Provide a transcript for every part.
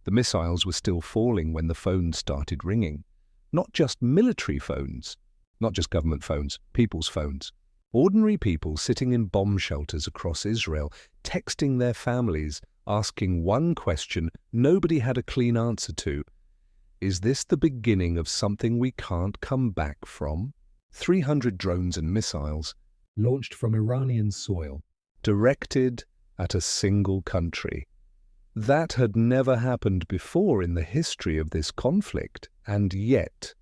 The missiles were still falling when the phones started ringing. Not just military phones, not just government phones, people's phones. Ordinary people sitting in bomb shelters across Israel, texting their families, asking one question nobody had a clean answer to. Is this the beginning of something we can't come back from? 300 drones and missiles launched from Iranian soil, directed at a single country. That had never happened before in the history of this conflict, and yet,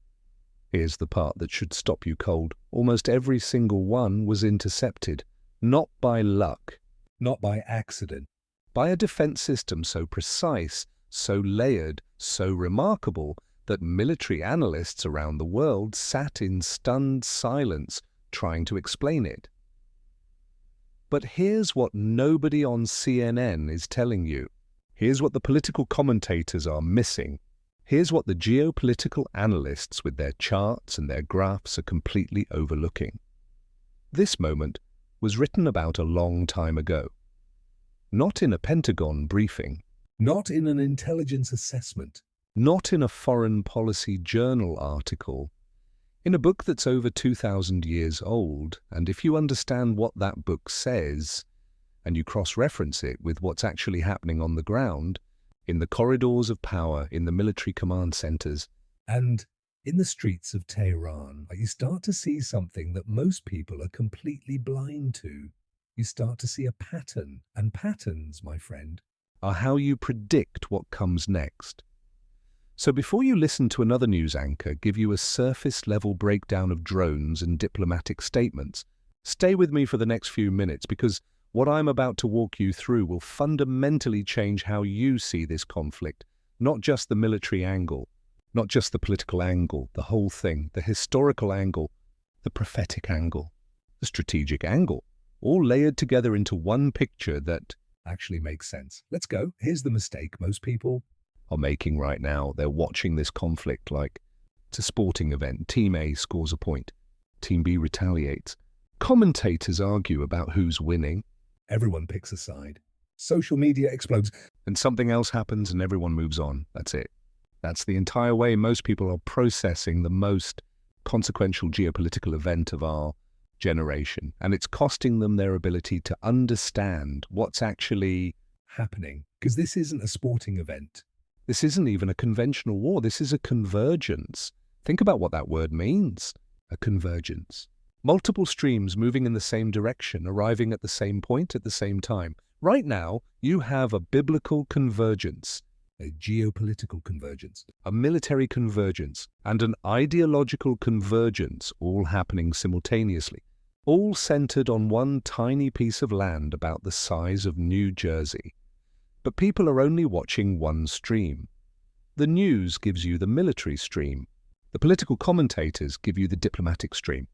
here's the part that should stop you cold, almost every single one was intercepted, not by luck, not by accident, by a defense system so precise, so layered, so remarkable that military analysts around the world sat in stunned silence trying to explain it. But here's what nobody on CNN is telling you. Here's what the political commentators are missing. Here's what the geopolitical analysts with their charts and their graphs are completely overlooking. This moment was written about a long time ago. Not in a Pentagon briefing, not in an intelligence assessment, not in a foreign policy journal article, in a book that's over 2,000 years old, and if you understand what that book says, and you cross-reference it with what's actually happening on the ground, in the corridors of power, in the military command centers, and in the streets of Tehran, you start to see something that most people are completely blind to. You start to see a pattern, and patterns, my friend, are how you predict what comes next. So before you listen to another news anchor give you a surface-level breakdown of drones and diplomatic statements, stay with me for the next few minutes, because what I'm about to walk you through will fundamentally change how you see this conflict, not just the military angle, not just the political angle, the whole thing, the historical angle, the prophetic angle, the strategic angle, all layered together into one picture that actually makes sense. Let's go. Here's the mistake most people are making right now. They're watching this conflict like it's a sporting event. Team A scores a point. Team B retaliates. Commentators argue about who's winning. Everyone picks a side. Social media explodes. And something else happens and everyone moves on. That's it. That's the entire way most people are processing the most consequential geopolitical event of our generation. And it's costing them their ability to understand what's actually happening. Because this isn't a sporting event. This isn't even a conventional war. This is a convergence. Think about what that word means. A convergence. Multiple streams moving in the same direction, arriving at the same point at the same time. Right now, you have a biblical convergence, a geopolitical convergence, a military convergence, and an ideological convergence all happening simultaneously, all centered on one tiny piece of land about the size of New Jersey. But people are only watching one stream. The news gives you the military stream. The political commentators give you the diplomatic stream.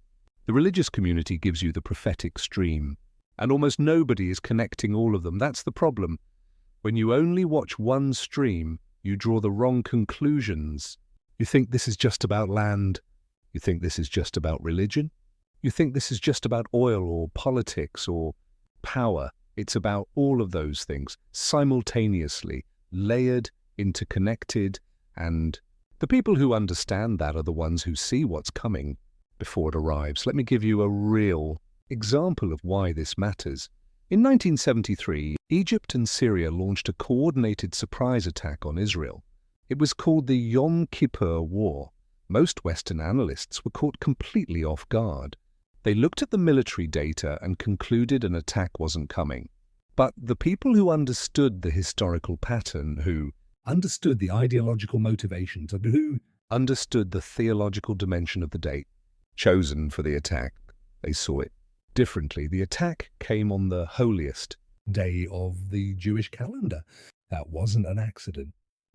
The religious community gives you the prophetic stream. And almost nobody is connecting all of them. That's the problem. When you only watch one stream, you draw the wrong conclusions. You think this is just about land. You think this is just about religion. You think this is just about oil or politics or power. It's about all of those things, simultaneously, layered, interconnected, and the people who understand that are the ones who see what's coming before it arrives. Let me give you a real example of why this matters. In 1973, Egypt and Syria launched a coordinated surprise attack on Israel. It was called the Yom Kippur War. Most Western analysts were caught completely off guard. They looked at the military data and concluded an attack wasn't coming. But the people who understood the historical pattern, who understood the ideological motivations, and who understood the theological dimension of the date chosen for the attack, they saw it differently. The attack came on the holiest day of the Jewish calendar. That wasn't an accident.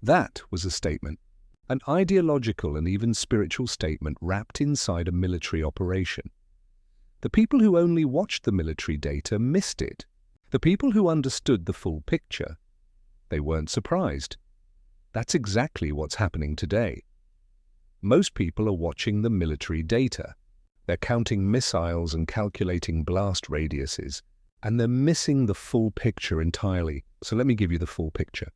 That was a statement, an ideological and even spiritual statement wrapped inside a military operation. The people who only watched the military data missed it. The people who understood the full picture, they weren't surprised. That's exactly what's happening today. Most people are watching the military data. They're counting missiles and calculating blast radiuses, and they're missing the full picture entirely. So let me give you the full picture.